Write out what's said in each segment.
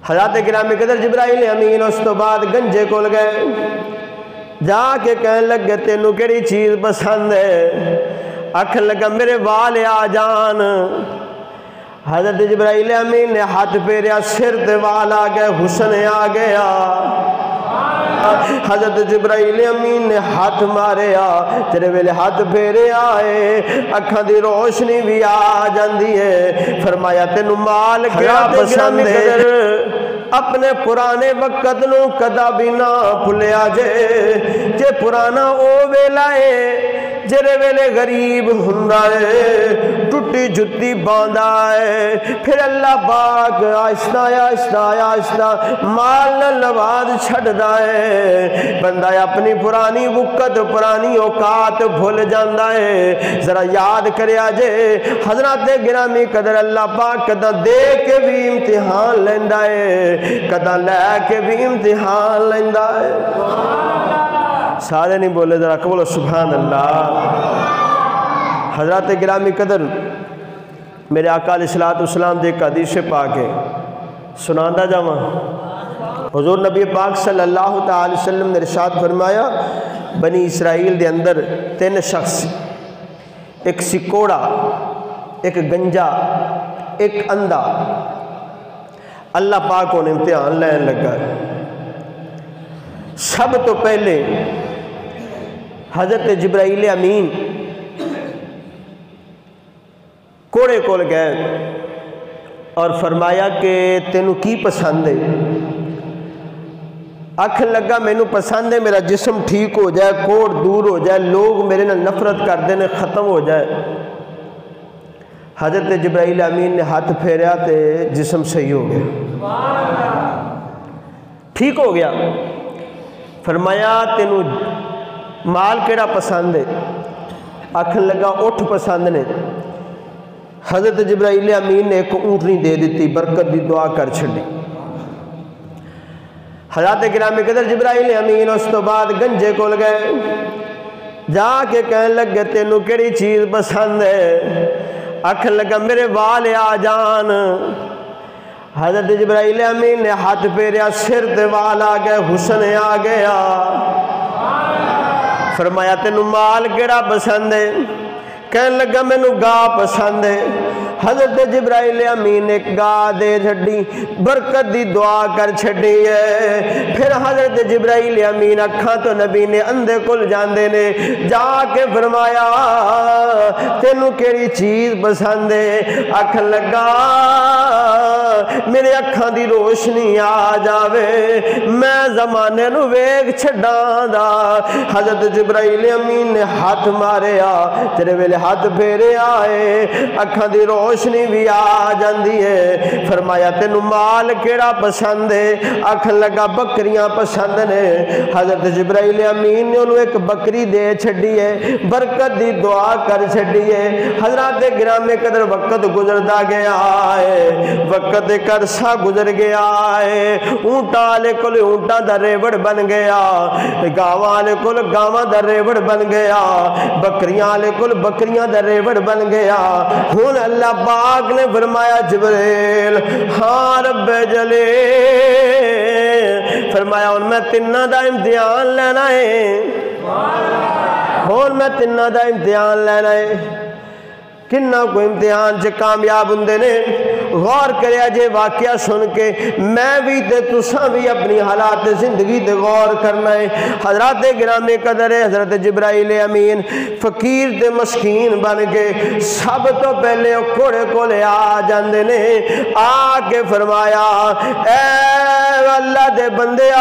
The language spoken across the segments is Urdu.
حضرت گرامی قدر جبرائیل امین اس تو بعد گنجے کول گئے، جا کے کہنے لگے تینوں کیڑی چیز پسند ہے؟ آکھن لگا میرے وال آ جان۔ حضرت جبرائیل امین نے ہاتھ پھیریا، سر تے وال آ گئے، حسن آ گیا۔ حضرت جبرائیل امین نے ہاتھ ماریا، تیرے ویلے ہاتھ پھیرے آئے، اکھاں دی روشنی بھی آ جاندی ہے۔ فرمایا تینوں مال کیا پسند ہے؟ اپنے پرانے وقت نو کدا بھی نہ بھولیا جے پرانا او ویلا ہے جرے ویلے غریب ہوندا ہے، ٹوٹی جتی باندا ہے، پھر اللہ پاک آہستہ آہستہ آہستہ مال نہ نواز چھڑدا ہے، بندہ اپنی پرانی وقت پرانی اوقات بھول جاندا ہے۔ ذرا یاد کریا جے حضرات گرامی قدر اللہ پاک کدا دے کے بھی امتحان لیندا ہے، کدا لے کے بھی امتحان لیندا ہے۔ سارے نہیں بولے، ذرا بولو سبحان اللہ۔ حضرات گرامی قدر میرے آقا علیہ السلام دے ایک حدیث پاک ہے، سناندہ جاواں۔ حضور نبی پاک صلی اللہ تعالی وسلم نے ارشاد فرمایا، بنی اسرائیل دے اندر 3 شخص، ایک سکوڑا، ایک گنجا، ایک اندھا، اللہ پاک انہیں امتحان لین لگا۔ سب تو پہلے حضرت جبرائیل امین کوڑے کول گئے اور فرمایا کہ تینوں کی پسند ہے؟ آکھن لگا مینوں پسند ہے میرا جسم ٹھیک ہو جائے، کوڑ دور ہو جائے، لوگ میرے نال نفرت کر دینے ختم ہو جائے۔ حضرت جبرائیل امین نے ہاتھ پھیریا تے جسم صحیح ہو گیا، ٹھیک ہو گیا۔ فرمایا تینوں مال کیڑا پسند ہے؟ آکھن لگا اٹھ پسند نے۔ حضرت جبرائیل امین نے ایک اونٹنی دے دیتی، برکت دی دعا کر چھڑی۔ حضرت گرامی قدر جبرائیل امین اس تو بعد گنجے کول گئے، جا کے کہنے لگے تینوں کیڑی چیز پسند ہے؟ آکھن لگا میرے وال آ جان۔ حضرت جبرائیل امین نے ہاتھ پھیریا، سر تے وال آ گئے، حسن آ گیا۔ فرمایا تینوں مال کیڑا پسند ہے؟ کہنے لگا مینوں گاہ پسند ہے۔ حضرت جبرائیل امین نے گاہ دے چھڑی، برکت دی دعا کر چھڑی ہے۔ پھر حضرت جبرائیل امین اکھاں تو نبی نے اندھے کل جاندے نے، جا کے فرمایا تینوں کیڑی چیز پسند ہے؟ آکھن لگا میرے اکھاں دی روشنی آ جاوے، میں زمانے نو ویکھ چھڈاں دا۔ حضرت جبرائیل امین نے ہاتھ ماریا، تیرے ویلے ہاتھ پھیرے آئے، اکھاں دی روشنی بھی آ جاندی ہے۔ فرمایا تینوں مال کیڑا پسند ہے؟ آکھن لگا بکریاں پسند نے۔ حضرت جبرائیل امین نے انہوں ایک بکری دے چھڑی ہے، برکت دی دعا کر چھڑی ہے۔ حضرات گرامی قدر وقت گزردا گیا ہے، وقت ایک عرصہ گزر گیا ہے، اونٹاں والے کول اونٹاں دا ریوڑ بن گیا، گاواں والے کول گاواں دا ریوڑ بن گیا، بکریاں والے کول بکریاں دا ریوڑ بن گیا۔ ہن اللہ پاک نے فرمایا جبریل، ہاں رب جلے، فرمایا ہن میں تنہاں دا امتحان لینا ہے، ہن میں تنہاں دا امتحان لینا ہے۔ کنہ کو امتحان سے کامیاب ہندے نے؟ غور کریا جے واقعہ سن کے، میں بھی تے تساں بھی اپنی حالات زندگی تے غور کرنا ہے۔ حضرات گرامی قدر ہے، حضرت جبرائیل امین فقیر تے مسکین بن کے سب تو پہلے کوڑے کولے آ جاندے نے، آ کے فرمایا اے اللہ دے بندے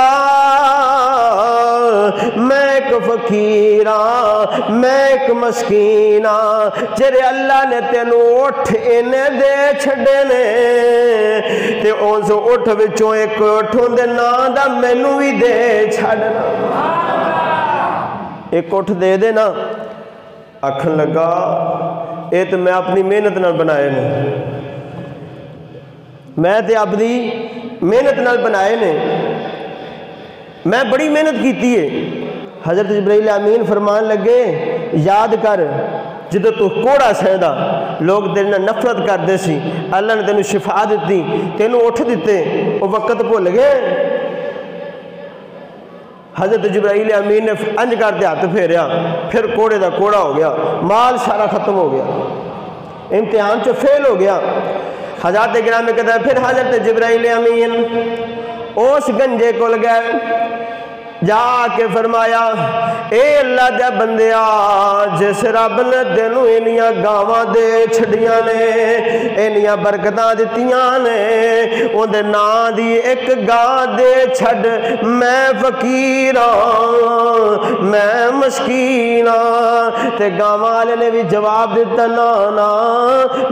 میں ایک فقیر ہاں، میں ایک مسکین ہاں، جرے اللہ نے تینوں اٹھ انہیں دے چھڑے نے، تے ان سے اٹھ وچوں ایک اٹھوں دے نا دا مینوں بھی دے چھڑنا، ایک اٹھ دے دے نا۔ آکھن لگا اے تو میں اپنی محنت نال بنائے نے، میں تے اپنی محنت نال بنائے نے، میں بڑی محنت کیتی ہے۔ حضرت جبرائیل امین فرمان لگے یاد کر جدو تو کوڑا سہدا لوگ تیرے نال نفرت کردے سی، اللہ نے تینوں شفا دیتی، تینوں اٹھ دیتے، وہ وقت بھول گئے۔ حضرت جبرائیل امین نے انج کرتے ہاتھ پھیریا، پھر کوڑے دا کوڑا ہو گیا، مال سارا ختم ہو گیا، امتحان چو فیل ہو گیا۔ حضرت گرامی کہتا ہے پھر حضرت جبرائیل امین اس گنجے کول گئے، جا کے فرمایا اے اللہ دے بندیا، جس رب نے تینوں انیاں گاواں دے چھڑیاں نے، انیاں برکتاں دتیاں نے، اون دے نام دی ایک گاں دے چھڑ، میں فقیر ہاں، میں مسکین ہاں۔ تے گاواں والے نے بھی جواب دیتا نا نا،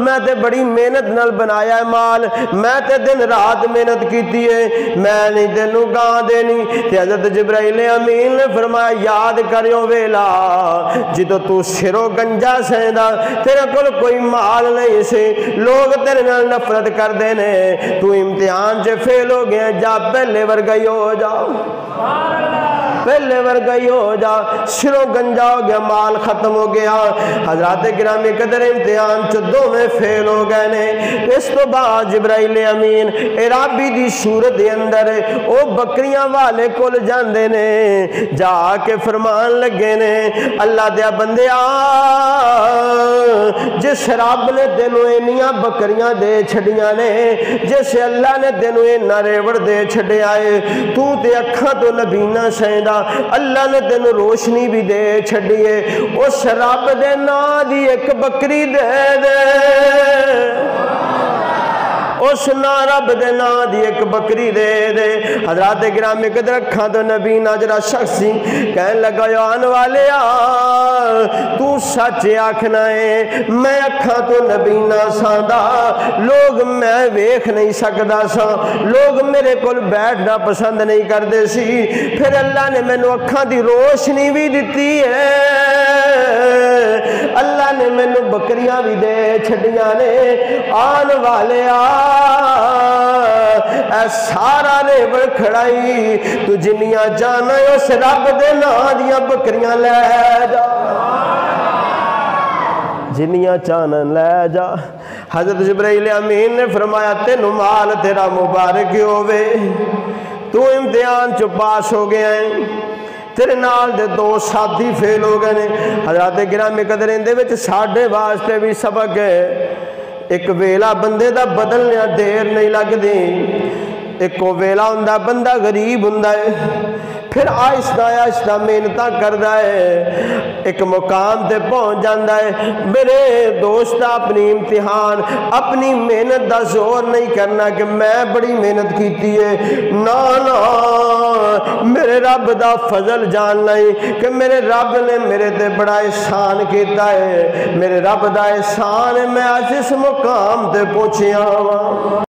میں تے بڑی محنت نال بنایا ہے مال، میں تے دن رات محنت کیتی ہے، میں نہیں تینوں گاں دینی۔ تے حضرت جبرائیل امین نے فرمایا یاد کریو ویلا جدو تو سرو گنجا سیندا، تیرے کول کوئی مال نہیں سی، لوگ تیرے نال نفرت کر دینے، تو امتحان سے فیل ہو گیا، جا پہلے ورگئی ہو جا، پہلے ورگئی ہو جا، سرو گنجا ہو گیا، مال ختم ہو گیا۔ حضرات گرامی قدر امتحان چدوں میں فیل ہو گئے نے۔ اس تو بعد جبرائیل امین عرابی دی صورت دے اندر او بکریاں والے کول جاندے نے، جا کے فرمان لگے نے اللہ دیا بندیا، جس رب نے تینوں انیاں بکریاں دے چھڑیاں نے، جس اللہ نے تینوں انہاں ریوڑ دے چھڑے آئے، تو تے اکھاں تو نبی نہ سیندا، اللہ نے تینوں روشنی بھی دے چھڑیے، اس رب دے نا دی ایک بکری دے دے، اس نا رب دے نا دی ایک بکری دے دے۔ حضرات گرامی قدر اکھاں تو نبی ناجرہ شخصی کہنے لگا یوان والے تو سچ آکھنا ہے، میں اکھاں تو نبی نہ ساندا، لوگ میں ویکھ نہیں سکدا سا، لوگ میرے کول بیٹھنا پسند نہیں کردے سی، پھر اللہ نے میں نو اکھاں دی روشنی بھی دیتی ہے، اللہ نے میں نو بکریاں بھی دے چھڑیاں نے، آن والے اے سارا نے بڑھ کھڑائی، تو جنیاں جانا ہے اس رب دے نا دیاں بکریاں لے جا، جنیاں چانا لے جا۔ حضرت جبرائیل امین نے فرمایا تینوں مال تیرا مبارک ہوئے، تو امتحان چو پاس ہو گیا ہے، تیرے نال دے دو ساتھی فیل ہو گئے نے۔ حضرات گرامی قدر اندے وچ ساڈے واسطے بھی سبق ہے، ایک ویلا بندے دا بدلنے دیر نہیں لگ دی، ایک کو ویلا ہندہ بندہ غریب ہندہ ہے، پھر آہستہ آہستہ محنتاں کردا ہے، ایک مقام تے پہنچ جاندا ہے۔ میرے دوست اپنی امتحان اپنی محنت دا زور نہیں کرنا کہ میں بڑی محنت کیتی ہے، نا نا، میرے رب دا فضل جان نہیں کہ میرے رب نے میرے تے بڑا احسان کیتا ہے، میرے رب دا احسان ہے میں آج اس مقام تے پہنچیا ہوں۔